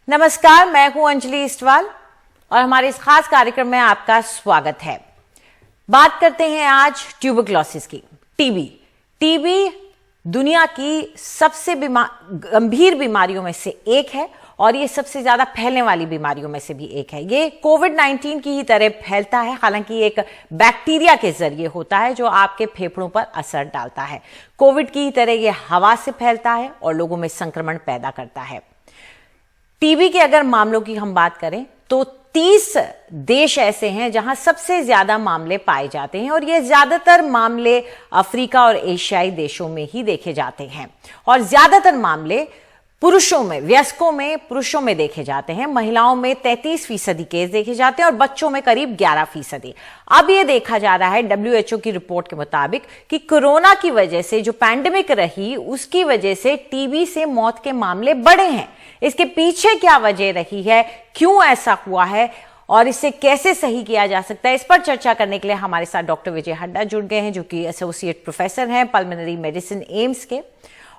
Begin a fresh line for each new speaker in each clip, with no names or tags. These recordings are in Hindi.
नमस्कार, मैं हूं अंजलि इस्टवाल और हमारे इस खास कार्यक्रम में आपका स्वागत है। बात करते हैं आज ट्यूबरक्लोसिस की। टीबी दुनिया की सबसे गंभीर बीमारियों में से एक है और ये सबसे ज्यादा फैलने वाली बीमारियों में से भी एक है। ये कोविड-19 की ही तरह फैलता है, हालांकि एक बैक्टीरिया के जरिए होता है जो आपके फेफड़ों पर असर डालता है। कोविड की ही तरह ये हवा से फैलता है और लोगों में संक्रमण पैदा करता है। टीबी के अगर मामलों की हम बात करें तो 30 देश ऐसे हैं जहां सबसे ज्यादा मामले पाए जाते हैं और ये ज्यादातर मामले अफ्रीका और एशियाई देशों में ही देखे जाते हैं और ज्यादातर मामले पुरुषों में, वयस्कों में, पुरुषों में देखे जाते हैं। महिलाओं में 33% केस देखे जाते हैं और बच्चों में करीब 11%। अब यह देखा जा रहा है WHO की रिपोर्ट के मुताबिक कि कोरोना की वजह से जो पैंडेमिक रही उसकी वजह से टीबी से मौत के मामले बढ़े हैं। इसके पीछे क्या वजह रही है, क्यों ऐसा हुआ है और इसे कैसे सही किया जा सकता है, इस पर चर्चा करने के लिए हमारे साथ डॉक्टर विजय हड्डा जुड़ गए हैं जो कि एसोसिएट प्रोफेसर हैं पल्मोनरी मेडिसिन एम्स के।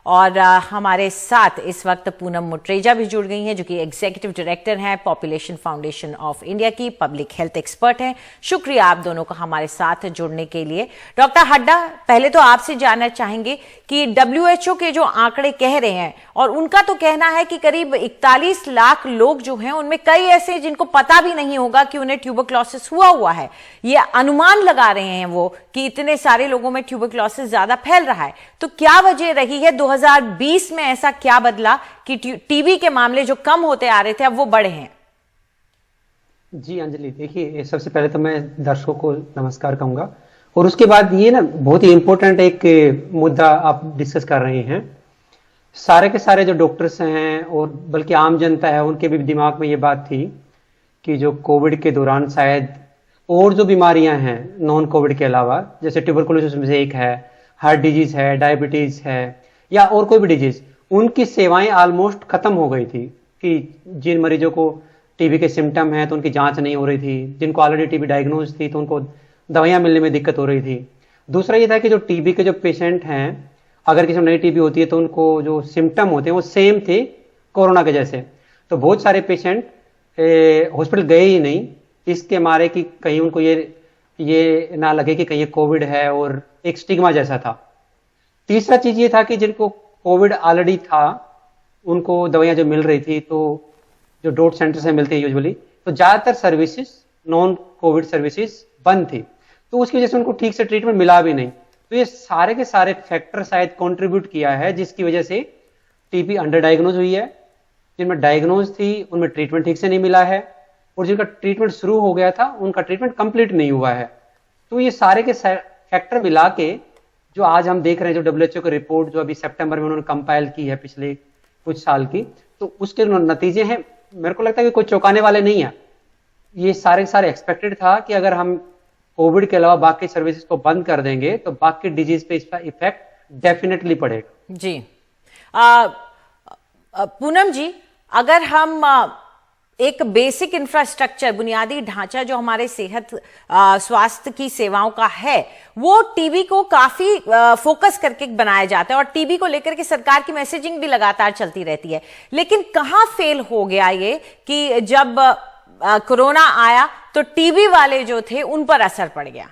और हमारे साथ इस वक्त पूनम मुट्रेजा भी जुड़ गई हैं जो कि एग्जीक्यूटिव डायरेक्टर हैं पॉपुलेशन फाउंडेशन ऑफ इंडिया की, पब्लिक हेल्थ एक्सपर्ट हैं। शुक्रिया आप दोनों का हमारे साथ जुड़ने के लिए। डॉक्टर हड्डा, पहले तो आपसे जानना चाहेंगे कि WHO के जो आंकड़े कह रहे हैं और उनका तो कहना है कि करीब 41 लाख लोग जो हैं उनमें कई ऐसे जिनको पता भी नहीं होगा कि उन्हें ट्यूबरक्लोसिस हुआ है। ये अनुमान लगा रहे हैं वो कि इतने सारे लोगों में ट्यूबरक्लोसिस ज्यादा फैल रहा है। तो क्या वजह रही है 2020 में ऐसा क्या बदला कि टीबी के मामले जो कम होते आ रहे थे अब वो बढ़े हैं?
जी अंजलि, देखिए सबसे पहले तो मैं दर्शकों को नमस्कार कहूंगा और उसके बाद ये ना बहुत ही इंपॉर्टेंट एक मुद्दा आप डिस्कस कर रहे हैं। सारे के सारे जो डॉक्टर्स हैं और बल्कि आम जनता है उनके भी दिमाग में ये बात थी कि जो कोविड के दौरान शायद और जो बीमारियां हैं नॉन कोविड के अलावा, जैसे ट्यूबरकुलोसिस में से एक है, हार्ट डिजीज है, डायबिटीज है या और कोई भी डिजीज, उनकी सेवाएं ऑलमोस्ट खत्म हो गई थी कि जिन मरीजों को टीबी के सिम्टम है तो उनकी जांच नहीं हो रही थी, जिनको ऑलरेडी टीबी डायग्नोज थी तो उनको दवाइयां मिलने में दिक्कत हो रही थी। दूसरा ये था कि जो टीबी के जो पेशेंट हैं, अगर किसी में नई टीबी होती है तो उनको जो सिम्टम होते हैं वो सेम थे कोरोना के जैसे, तो बहुत सारे पेशेंट हॉस्पिटल गए ही नहीं, इसके मारे कि कहीं उनको ये ना लगे कि कहीं कोविड है और एक स्टिग्मा जैसा था। तीसरा चीज ये था कि जिनको कोविड ऑलरेडी था उनको दवाइयां जो मिल रही थी, तो जो डॉट सेंटर से मिलती है यूजुअली, तो ज्यादातर सर्विसेज नॉन कोविड सर्विसेज बंद थी, तो उसकी वजह से उनको ठीक से ट्रीटमेंट मिला भी नहीं। तो ये सारे के सारे फैक्टर शायद कंट्रीब्यूट किया है जिसकी वजह से टीबी अंडर डायग्नोज हुई है। जिनमें डायग्नोज थी उनमें ट्रीटमेंट ठीक से नहीं मिला है और जिनका ट्रीटमेंट शुरू हो गया था उनका ट्रीटमेंट कंप्लीट नहीं हुआ है। तो ये सारे के फैक्टर मिला के जो आज हम देख रहे हैं, जो WHO की रिपोर्ट जो अभी सितंबर में उन्होंने कंपाइल की है पिछले कुछ साल की, तो उसके नतीजे हैं, मेरे को लगता है कि कोई चौंकाने वाले नहीं है। ये सारे एक्सपेक्टेड था कि अगर हम कोविड के अलावा बाकी सर्विसेज को बंद कर देंगे तो बाकी डिजीज पे इसका इफेक्ट डेफिनेटली पड़ेगा। जी
पूनम जी, अगर हम एक बेसिक इंफ्रास्ट्रक्चर, बुनियादी ढांचा जो हमारे सेहत स्वास्थ्य की सेवाओं का है वो टीबी को काफी फोकस करके बनाया जाता है और टीबी को लेकर के सरकार की मैसेजिंग भी लगातार चलती रहती है, लेकिन कहां फेल हो गया ये कि जब कोरोना आया तो टीबी वाले जो थे उन पर असर पड़ गया?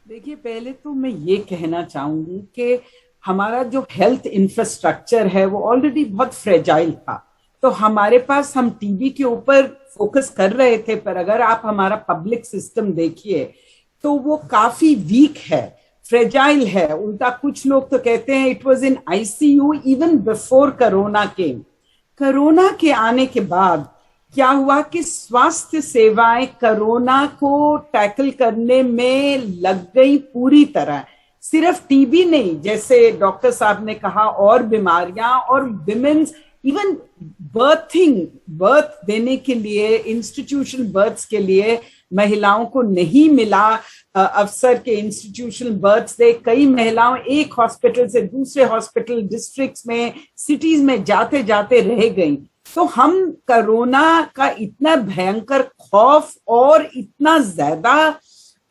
देखिए, पहले तो मैं ये कहना चाहूंगी कि हमारा जो हेल्थ इंफ्रास्ट्रक्चर है वो ऑलरेडी बहुत फ्रेजाइल था, तो हमारे पास हम टीबी के ऊपर फोकस कर रहे थे, पर अगर आप हमारा पब्लिक सिस्टम देखिए तो वो काफी वीक है, फ्रेजाइल है। उल्टा कुछ लोग तो कहते हैं it was in ICU even before corona came. Corona के आने के बाद क्या हुआ कि स्वास्थ्य सेवाएं कोरोना को टैकल करने में लग गई पूरी तरह। सिर्फ टीबी नहीं, जैसे डॉक्टर साहब ने कहा, और बीमारियां और विमेन्स इवन बर्थ देने के लिए, इंस्टीट्यूशनल बर्थ्स के लिए महिलाओं को नहीं मिला अफसर के इंस्टीट्यूशनल बर्थ्स दे। कई महिलाओं एक हॉस्पिटल से दूसरे हॉस्पिटल, डिस्ट्रिक्ट्स में, सिटीज में जाते जाते रह गई। तो हम कोरोना का इतना भयंकर खौफ और इतना ज्यादा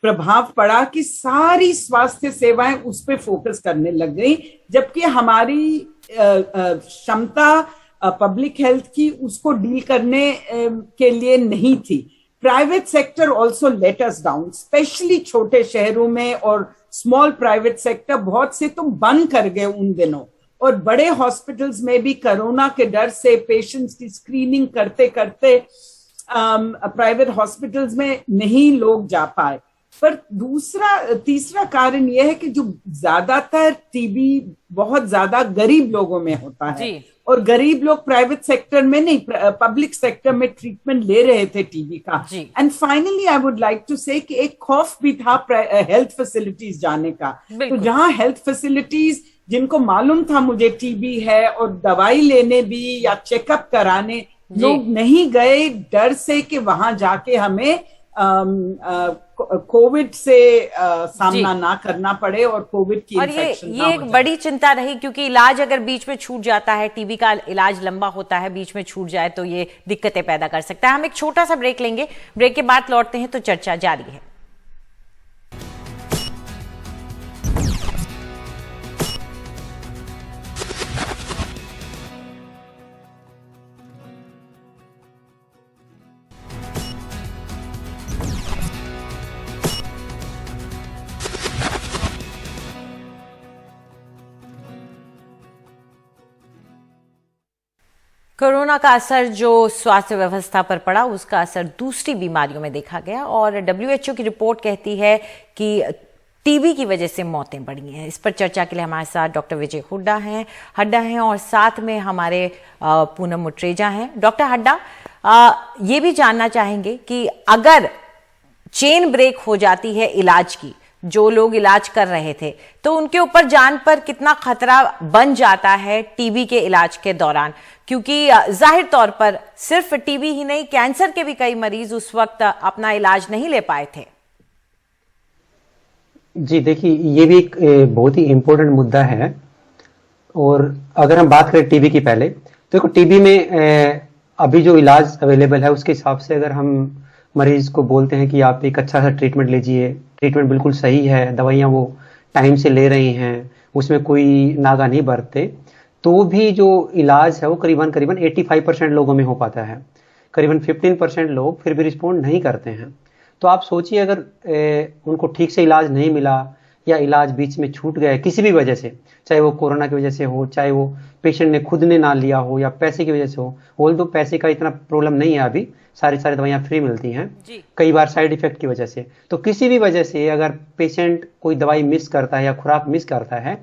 प्रभाव पड़ा कि सारी स्वास्थ्य सेवाएं उस पर फोकस करने लग गई, जबकि हमारी क्षमता पब्लिक हेल्थ की, उसको डील करने के लिए नहीं थी। Private sector also let us down, specially छोटे शहरों में, और स्मॉल प्राइवेट सेक्टर बहुत से तो बंद कर गए उन दिनों, और बड़े हॉस्पिटल्स में भी कोरोना के डर से पेशेंट्स की स्क्रीनिंग करते करते प्राइवेट हॉस्पिटल्स में नहीं लोग जा पाए। पर तीसरा कारण यह है कि जो ज्यादातर टीबी बहुत ज्यादा गरीब लोगों में होता है, और गरीब लोग प्राइवेट सेक्टर में नहीं, पब्लिक सेक्टर में ट्रीटमेंट ले रहे थे टीबी का। And finally I would like to say कि एक खौफ भी था हेल्थ फैसिलिटीज जाने का। तो जहां हेल्थ फैसिलिटीज, जिनको मालूम था मुझे टीबी है, और दवाई लेने भी या चेकअप कराने लोग नहीं गए, डर से कि वहां जाके हमें कोविड से सामना ना करना पड़े और कोविड की इन्फेक्शन ना हो जाए।
ये एक बड़ी चिंता रही, क्योंकि इलाज अगर बीच में छूट जाता है, टीबी का इलाज लंबा होता है, बीच में छूट जाए तो ये दिक्कतें पैदा कर सकता है। हम एक छोटा सा ब्रेक लेंगे, ब्रेक के बाद लौटते हैं तो चर्चा जारी है। कोरोना का असर जो स्वास्थ्य व्यवस्था पर पड़ा, उसका असर दूसरी बीमारियों में देखा गया, और WHO की रिपोर्ट कहती है कि टीबी की वजह से मौतें बढ़ी हैं। इस पर चर्चा के लिए हमारे साथ डॉक्टर विजय हुड्डा हैं और साथ में हमारे पूनम मुट्रेजा हैं। डॉक्टर हुड्डा, ये भी जानना चाहेंगे कि अगर चेन ब्रेक हो जाती है इलाज की, जो लोग इलाज कर रहे थे, तो उनके ऊपर जान पर कितना खतरा बन जाता है टीबी के इलाज के दौरान, क्योंकि जाहिर तौर पर सिर्फ टीबी ही नहीं, कैंसर के भी कई मरीज उस वक्त अपना इलाज नहीं ले पाए थे।
जी देखिए, ये भी एक बहुत ही इम्पोर्टेंट मुद्दा है। और अगर हम बात करें टीबी की पहले, तो देखो टीबी में अभी जो इलाज अवेलेबल है उसके हिसाब से अगर हम मरीज को बोलते हैं कि आप एक अच्छा सा ट्रीटमेंट लीजिए, ट्रीटमेंट बिल्कुल सही है, दवाइयाँ वो टाइम से ले रही हैं, उसमें कोई नागा नहीं बरतते, तो भी जो इलाज है वो करीबन 85% लोगों में हो पाता है। करीबन 15% लोग फिर भी रिस्पॉन्ड नहीं करते हैं। तो आप सोचिए, अगर उनको ठीक से इलाज नहीं मिला या इलाज बीच में छूट गया किसी भी वजह से, चाहे वो कोरोना की वजह से हो, चाहे वो पेशेंट ने खुद ने ना लिया हो या पैसे की वजह से हो, बोल तो पैसे का इतना प्रॉब्लम नहीं है, अभी सारी दवाइयाँ फ्री मिलती हैं, कई बार साइड इफेक्ट की वजह से। तो किसी भी वजह से अगर पेशेंट कोई दवाई मिस करता है या खुराक मिस करता है,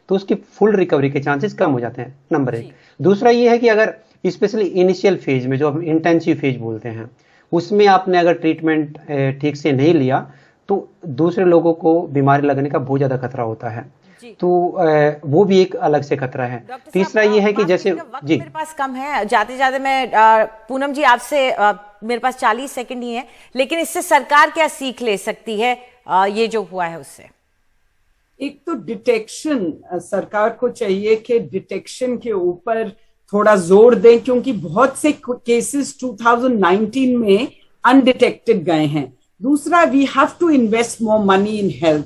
तो उसकी फुल रिकवरी के चांसेस कम हो जाते हैं, नंबर 1। दूसरा ये है कि अगर स्पेशली इनिशियल फेज में, जो हम इंटेंसिव फेज बोलते हैं, उसमें आपने अगर ट्रीटमेंट ठीक से नहीं लिया, तो दूसरे लोगों को बीमारी लगने का बहुत ज्यादा खतरा होता है। तो वो भी एक अलग से खतरा है। तीसरा ये है कि जैसे जी,
मेरे पास कम है, जाते जाते मैं पूनम जी आपसे, मेरे पास 40 सेकंड ही है, लेकिन इससे सरकार क्या सीख ले सकती है ये जो हुआ है उससे?
एक तो डिटेक्शन, सरकार को चाहिए कि डिटेक्शन के ऊपर थोड़ा जोर दें, क्योंकि बहुत से केसेस 2019 में अनडिटेक्टेड गए हैं। दूसरा, we have to invest more money in health.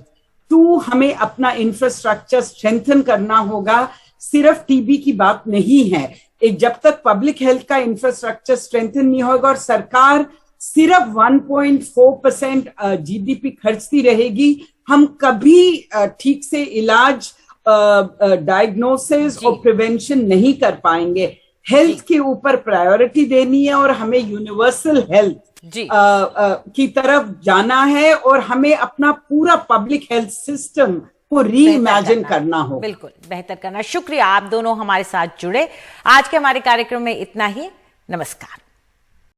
हमें अपना इंफ्रास्ट्रक्चर स्ट्रेंथन करना होगा। सिर्फ टीबी की बात नहीं है, जब तक पब्लिक हेल्थ का इंफ्रास्ट्रक्चर स्ट्रेंथन नहीं होगा और सरकार सिर्फ 1.4% जीडीपी खर्चती रहेगी, हम कभी ठीक से इलाज, डायग्नोसिस और प्रिवेंशन नहीं कर पाएंगे। हेल्थ के ऊपर प्रायोरिटी देनी है और हमें यूनिवर्सल हेल्थ की तरफ जाना है, और हमें अपना पूरा पब्लिक हेल्थ सिस्टम को रीइमेजिन करना हो,
बिल्कुल बेहतर करना। शुक्रिया, आप दोनों हमारे साथ जुड़े। आज के हमारे कार्यक्रम में इतना ही। नमस्कार।